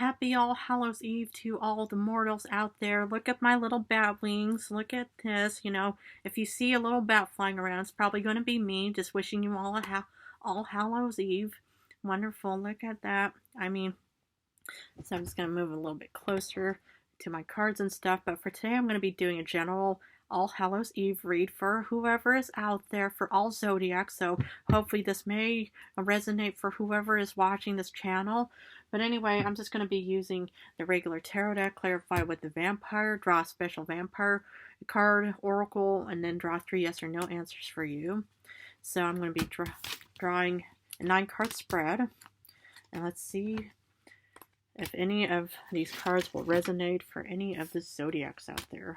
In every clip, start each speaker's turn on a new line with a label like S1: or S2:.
S1: Happy All Hallows Eve to all the mortals out there. Look at my little bat wings. Look at this. If you see a little bat flying around, it's probably going to be me. Just wishing you all Hallows Eve. Wonderful. Look at that. So I'm just going to move a little bit closer to my cards and stuff. But for today, I'm going to be doing a general All Hallows Eve read for whoever is out there for all zodiac. So hopefully this may resonate for whoever is watching this channel. But anyway, I'm just going to be using the regular tarot deck, clarify with the vampire, draw a special vampire card, oracle, and then draw 3 yes or no answers for you. So I'm going to be drawing a 9-card spread. And let's see if any of these cards will resonate for any of the zodiacs out there.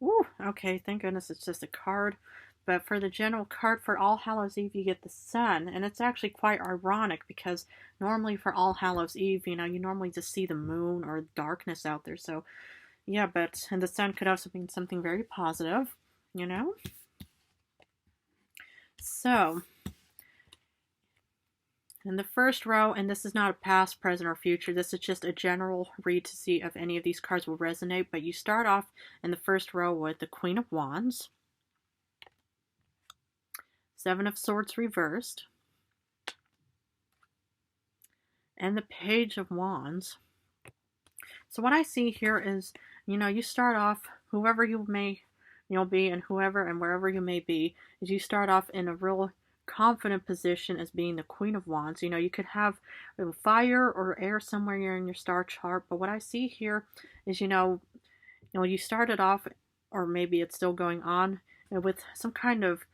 S1: Ooh, okay, thank goodness it's just a card. But for the general card for All Hallows Eve, you get the Sun. And it's actually quite ironic because normally for All Hallows Eve, you normally just see the moon or darkness out there. So, yeah, and the Sun could also mean something very positive, So, in the first row, and this is not a past, present, or future, this is just a general read to see if any of these cards will resonate, but you start off in the first row with the Queen of Wands, 7 of Swords reversed, and the Page of Wands. So what I see here is, you start off, whoever you may be, and whoever and wherever you may be, is you start off in a real confident position as being the Queen of Wands. You could have fire or air somewhere in your star chart, but what I see here is, you started off, or maybe it's still going on, with some kind of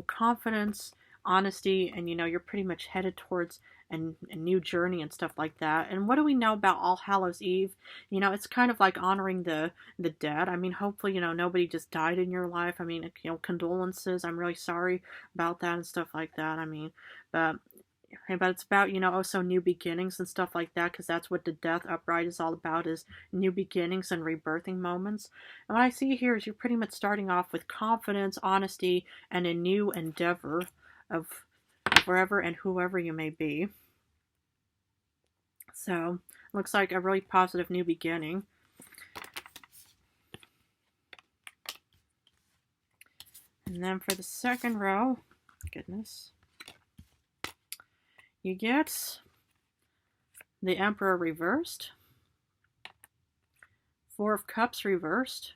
S1: confidence, honesty, and you're pretty much headed towards a new journey and stuff like that. And what do we know about All Hallows Eve? It's kind of like honoring the dead. Hopefully, nobody just died in your life. Condolences. I'm really sorry about that and stuff like that. But it's about, also new beginnings and stuff like that, because that's what the Death Upright is all about, is new beginnings and rebirthing moments. And what I see here is you're pretty much starting off with confidence, honesty, and a new endeavor of wherever and whoever you may be. So, looks like a really positive new beginning. And then for the second row, goodness, you get the Emperor reversed, 4 of Cups reversed,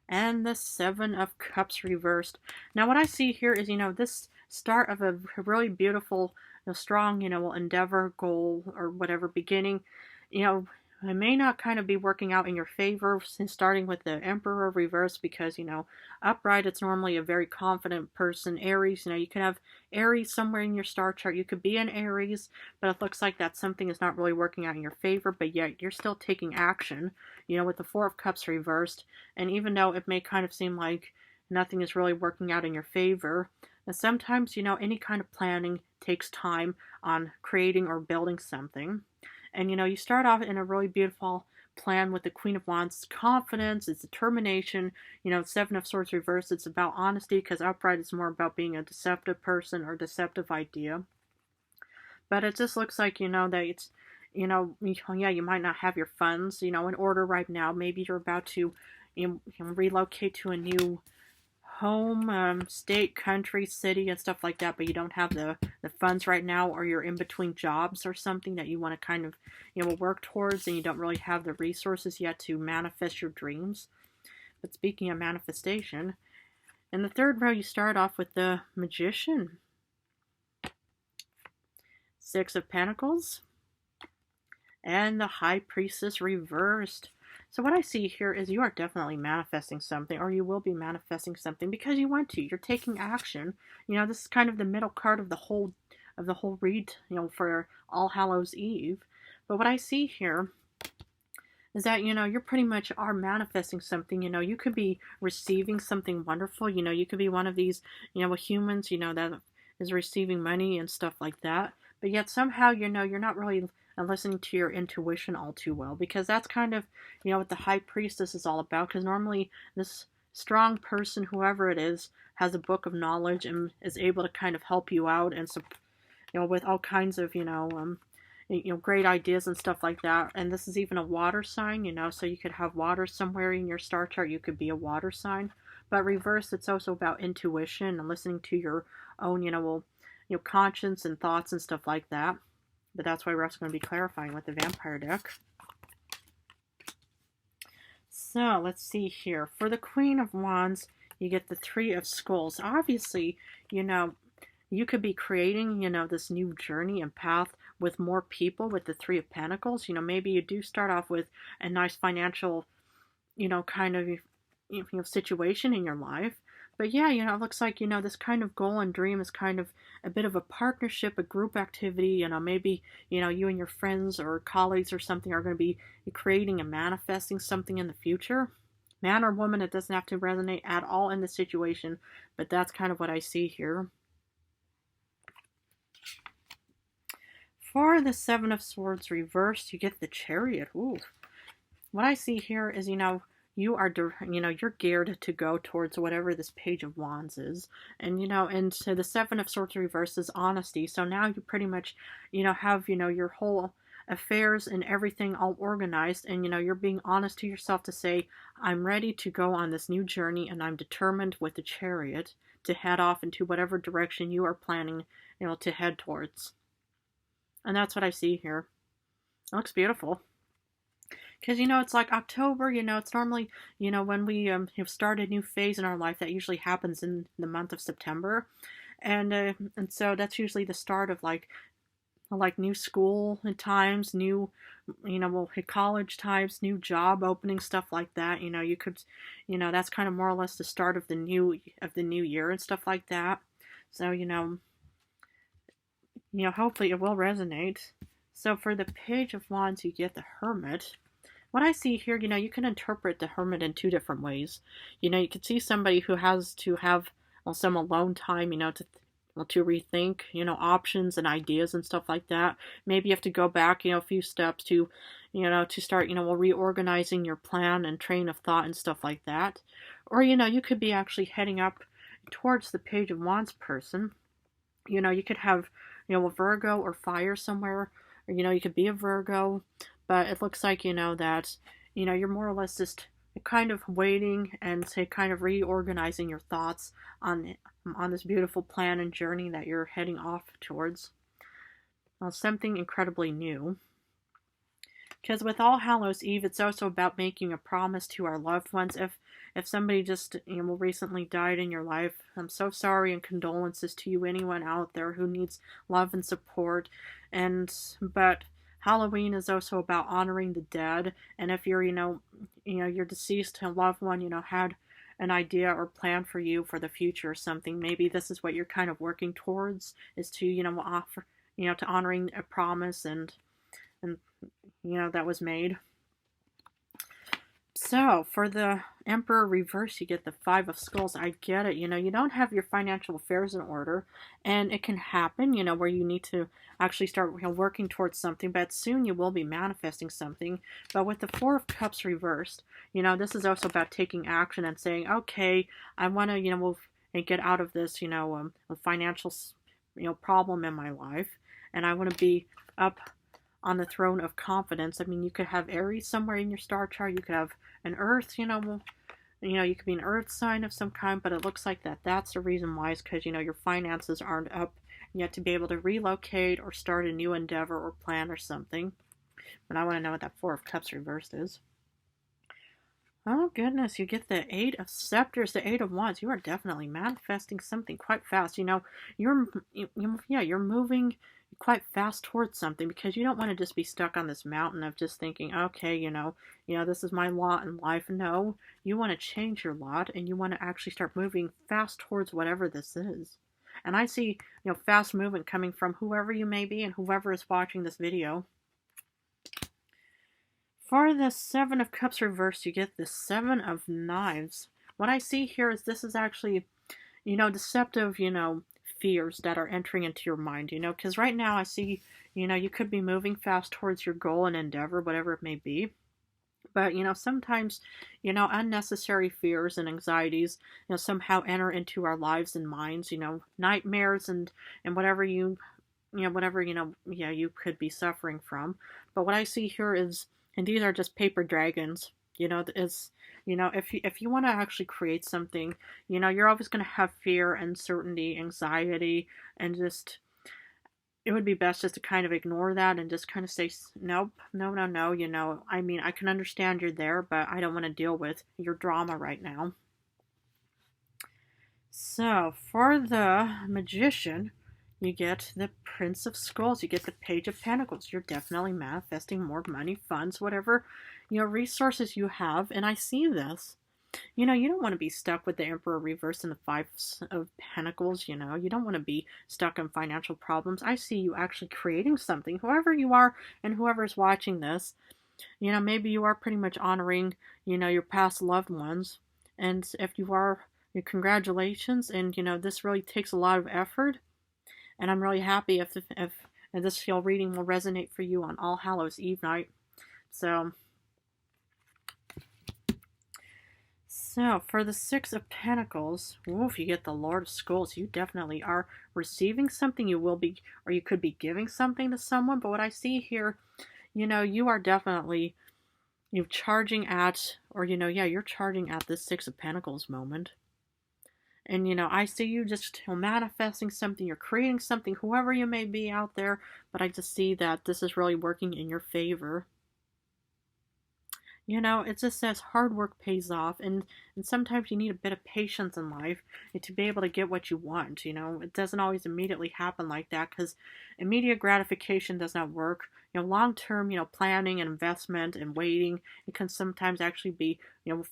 S1: and the 7 of Cups reversed. Now what I see here is, this start of a really beautiful, strong, endeavor, goal, or whatever beginning, it may not kind of be working out in your favor, starting with the Emperor reverse, because, upright, it's normally a very confident person. Aries, you can have Aries somewhere in your star chart. You could be an Aries, but it looks like that something is not really working out in your favor, but yet you're still taking action, with the 4 of Cups reversed. And even though it may kind of seem like nothing is really working out in your favor, and sometimes, any kind of planning takes time on creating or building something. And, you start off in a really beautiful plan with the Queen of Wands. It's confidence, it's determination. 7 of Swords reversed, it's about honesty, because upright is more about being a deceptive person or deceptive idea. But it just looks like, that it's, yeah, you might not have your funds, in order right now. Maybe you're about to relocate to a new home, state, country, city, and stuff like that, but you don't have the funds right now, or you're in between jobs or something that you want to kind of, work towards, and you don't really have the resources yet to manifest your dreams. But speaking of manifestation, in the third row, you start off with the Magician, 6 of Pentacles, and the High Priestess reversed. So what I see here is you are definitely manifesting something, or you will be manifesting something because you want to. You're taking action. This is kind of the middle card of the whole read, for All Hallows Eve. But what I see here is that, you're pretty much are manifesting something. You could be receiving something wonderful. You could be one of these, humans, that is receiving money and stuff like that. But yet somehow, you're not really listening to your intuition all too well, because that's kind of, what the High Priestess is all about, because normally this strong person, whoever it is, has a book of knowledge and is able to kind of help you out and with all kinds of, great ideas and stuff like that. And this is even a water sign, so you could have water somewhere in your star chart. You could be a water sign. But reverse, it's also about intuition and listening to your own, conscience and thoughts and stuff like that. But that's why we're also going to be clarifying with the vampire deck. So let's see here. For the Queen of Wands, you get the Three of Skulls. Obviously, you could be creating, this new journey and path with more people with the Three of Pentacles. Maybe you do start off with a nice financial, kind of, situation in your life. But yeah, it looks like, this kind of goal and dream is kind of a bit of a partnership, a group activity. Maybe, you and your friends or colleagues or something are going to be creating and manifesting something in the future. Man or woman, it doesn't have to resonate at all in the situation, but that's kind of what I see here. For the Seven of Swords reversed, you get the Chariot. Ooh. What I see here is, you're geared to go towards whatever this Page of Wands is. And so the Seven of Swords reverse is honesty. So now you pretty much, have, your whole affairs and everything all organized. And, you're being honest to yourself to say, I'm ready to go on this new journey and I'm determined with the Chariot to head off into whatever direction you are planning, to head towards. And that's what I see here. It looks beautiful. Because, it's like October, it's normally, when we start a new phase in our life, that usually happens in the month of September. And so that's usually the start of like new school times, new, college times, new job opening, stuff like that. You could, that's kind of more or less the start of the new year and stuff like that. So, hopefully it will resonate. So for the Page of Wands, you get the Hermit. What I see here, you can interpret the Hermit in two different ways. You could see somebody who has to have some alone time, to rethink, options and ideas and stuff like that. Maybe you have to go back, a few steps to, to start, reorganizing your plan and train of thought and stuff like that. Or, you could be actually heading up towards the Page of Wands person. You could have, a Virgo or fire somewhere, or, you could be a Virgo. But it looks like, that, you're more or less just kind of waiting and say kind of reorganizing your thoughts on this beautiful plan and journey that you're heading off towards. Something incredibly new. Because with All Hallows Eve, it's also about making a promise to our loved ones. If somebody just recently died in your life, I'm so sorry and condolences to you, anyone out there who needs love and support. But Halloween is also about honoring the dead, and if you're, your deceased loved one, had an idea or plan for you for the future or something, maybe this is what you're kind of working towards, is to, offer, to honoring a promise and that was made. So, for the Emperor reverse, you get the Five of Skulls. I get it. You don't have your financial affairs in order, and it can happen, where you need to actually start working towards something, but soon you will be manifesting something. But with the Four of Cups reversed, this is also about taking action and saying, okay, I want to, get out of this, a financial, problem in my life, and I want to be up on the throne of confidence. I mean, you could have Aries somewhere in your star chart. You could have an Earth, you could be an Earth sign of some kind, but it looks like that's the reason why, is because, your finances aren't up yet to be able to relocate or start a new endeavor or plan or something. But I want to know what that Four of Cups reversed is. Oh goodness, you get the Eight of Scepters, the Eight of Wands. You are definitely manifesting something quite fast. You're moving quite fast towards something, because you don't want to just be stuck on this mountain of just thinking, okay, this is my lot in life. No, you want to change your lot, and you want to actually start moving fast towards whatever this is. And I see, fast movement coming from whoever you may be and whoever is watching this video. For the Seven of Cups reversed, you get the Seven of Knives. What I see here is this is actually, deceptive, fears that are entering into your mind, because right now I see, you could be moving fast towards your goal and endeavor, whatever it may be. But, sometimes, unnecessary fears and anxieties, somehow enter into our lives and minds, nightmares and whatever you whatever, yeah, you could be suffering from. But what I see here is, and these are just paper dragons, is, if you want to actually create something, you're always going to have fear, uncertainty, anxiety, and just, it would be best just to kind of ignore that and just kind of say, nope, no, no, no, I mean, I can understand you're there, but I don't want to deal with your drama right now. So, for the Magician, you get the Prince of Skulls, you get the Page of Pentacles. You're definitely manifesting more money, funds, whatever, resources you have, and I see this. You don't want to be stuck with the Emperor reversed and the Five of Pentacles, you don't want to be stuck in financial problems. I see you actually creating something, whoever you are and whoever's watching this. Maybe you are pretty much honoring, your past loved ones. And if you are, congratulations. And, this really takes a lot of effort. And I'm really happy if this reading will resonate for you on All Hallows Eve night. So for the Six of Pentacles, if you get the Lord of Skulls, you definitely are receiving something. You will be, or you could be giving something to someone. But what I see here, you are definitely, you're charging at, or, you're charging at this Six of Pentacles moment. And, I see you just manifesting something, you're creating something, whoever you may be out there, but I just see that this is really working in your favor. It just says hard work pays off, and sometimes you need a bit of patience in life to be able to get what you want. It doesn't always immediately happen like that, because immediate gratification does not work. Long-term, planning and investment and waiting, it can sometimes actually be,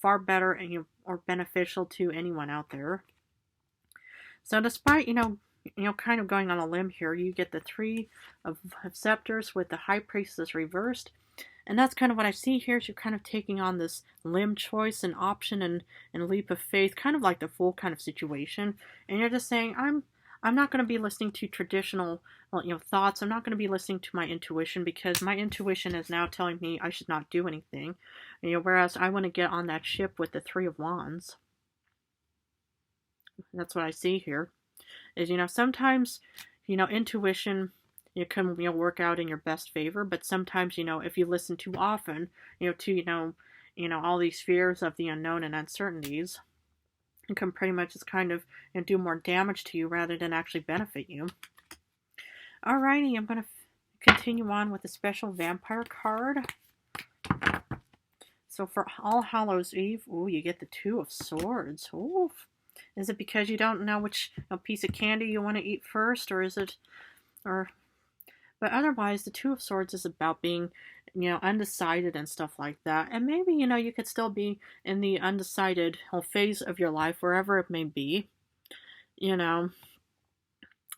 S1: far better and, or beneficial to anyone out there. So despite, kind of going on a limb here, you get the Three of Scepters with the High Priestess reversed. And that's kind of what I see here, is you're kind of taking on this limb choice and option and leap of faith, kind of like the Fool kind of situation. And you're just saying, I'm not going to be listening to traditional, thoughts. I'm not going to be listening to my intuition, because my intuition is now telling me I should not do anything. Whereas I want to get on that ship with the Three of Wands. That's what I see here. Is, sometimes, intuition, it can, work out in your best favor, but sometimes, if you listen too often, to, all these fears of the unknown and uncertainties, it can pretty much just kind of do more damage to you rather than actually benefit you. Alrighty, I'm going to continue on with a special vampire card. So for All Hallows Eve, you get the Two of Swords. Ooh. Is it because you don't know which piece of candy you want to eat first, or is it, but otherwise, the Two of Swords is about being, undecided and stuff like that. And maybe, you could still be in the undecided phase of your life, wherever it may be,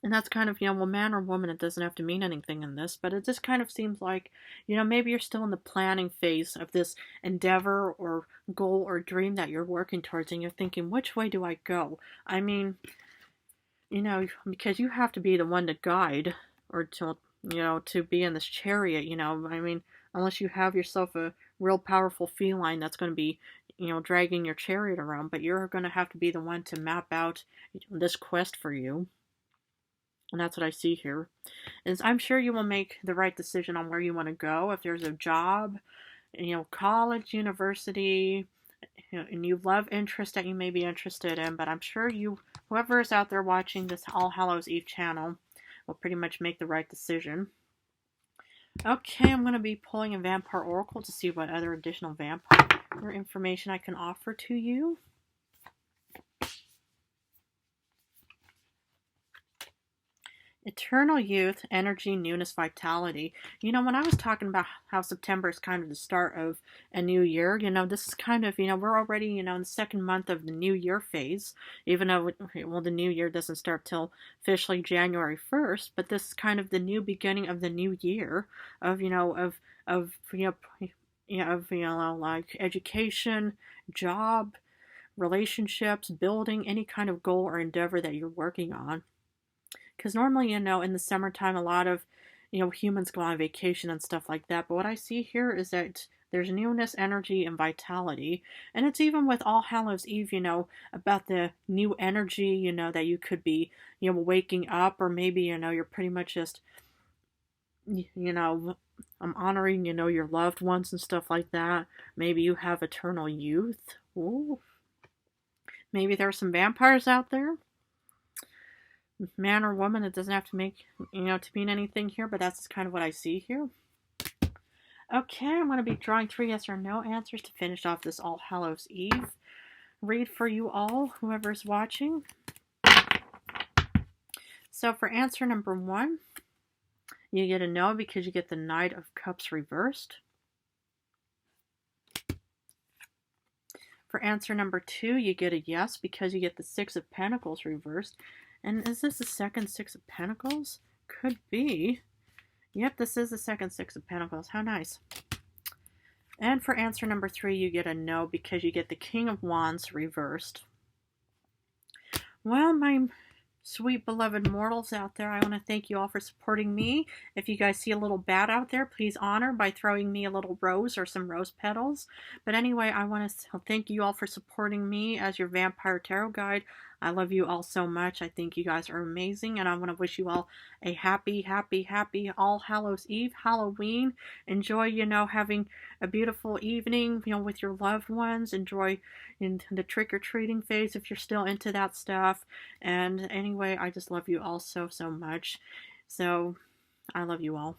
S1: And that's kind of, well, man or woman, it doesn't have to mean anything in this, but it just kind of seems like, maybe you're still in the planning phase of this endeavor or goal or dream that you're working towards, and you're thinking, which way do I go? I mean, because you have to be the one to guide, or to, to be in this chariot, I mean, unless you have yourself a real powerful feline that's going to be, dragging your chariot around, but you're going to have to be the one to map out this quest for you. And that's what I see here. Is I'm sure you will make the right decision on where you want to go. If there's a job, college, university, and you love interest that you may be interested in, but I'm sure whoever is out there watching this All Hallows Eve channel will pretty much make the right decision. Okay, I'm going to be pulling a Vampire Oracle to see what other additional vampire information I can offer to you. Eternal youth, energy, newness, vitality. When I was talking about how September is kind of the start of a new year, this is kind of, we're already, in the second month of the new year phase, even though, the new year doesn't start till officially January 1st, but this is kind of the new beginning of the new year of, like education, job, relationships, building any kind of goal or endeavor that you're working on. Because normally, in the summertime, a lot of, humans go on vacation and stuff like that. But what I see here is that There's newness, energy, and vitality. And it's even with All Hallows Eve, about the new energy, that you could be, waking up, or maybe, you're pretty much just, honoring, your loved ones and stuff like that. Maybe you have eternal youth. Ooh. Maybe there are some vampires out there. Man or woman, it doesn't have to make, to mean anything here, but that's kind of what I see here. Okay, I'm going to be drawing 3 yes or no answers to finish off this All Hallows Eve read for you all, whoever's watching. So for answer number 1, you get a no because you get the Knight of Cups reversed. For answer number 2, you get a yes because you get the Six of Pentacles reversed. And is this the second Six of Pentacles? Could be. Yep, this is the second Six of Pentacles. How nice. And for answer number 3, you get a no because you get the King of Wands reversed. Well, my sweet beloved mortals out there, I want to thank you all for supporting me. If you guys see a little bat out there, please honor by throwing me a little rose or some rose petals. But anyway, I want to thank you all for supporting me as your Vampire Tarot Guide. I love you all so much. I think you guys are amazing, and I want to wish you all a happy, happy, happy All Hallows Eve, Halloween. Enjoy, having a beautiful evening, with your loved ones. Enjoy in the trick-or-treating phase if you're still into that stuff. And anyway, I just love you all so, so much. So, I love you all.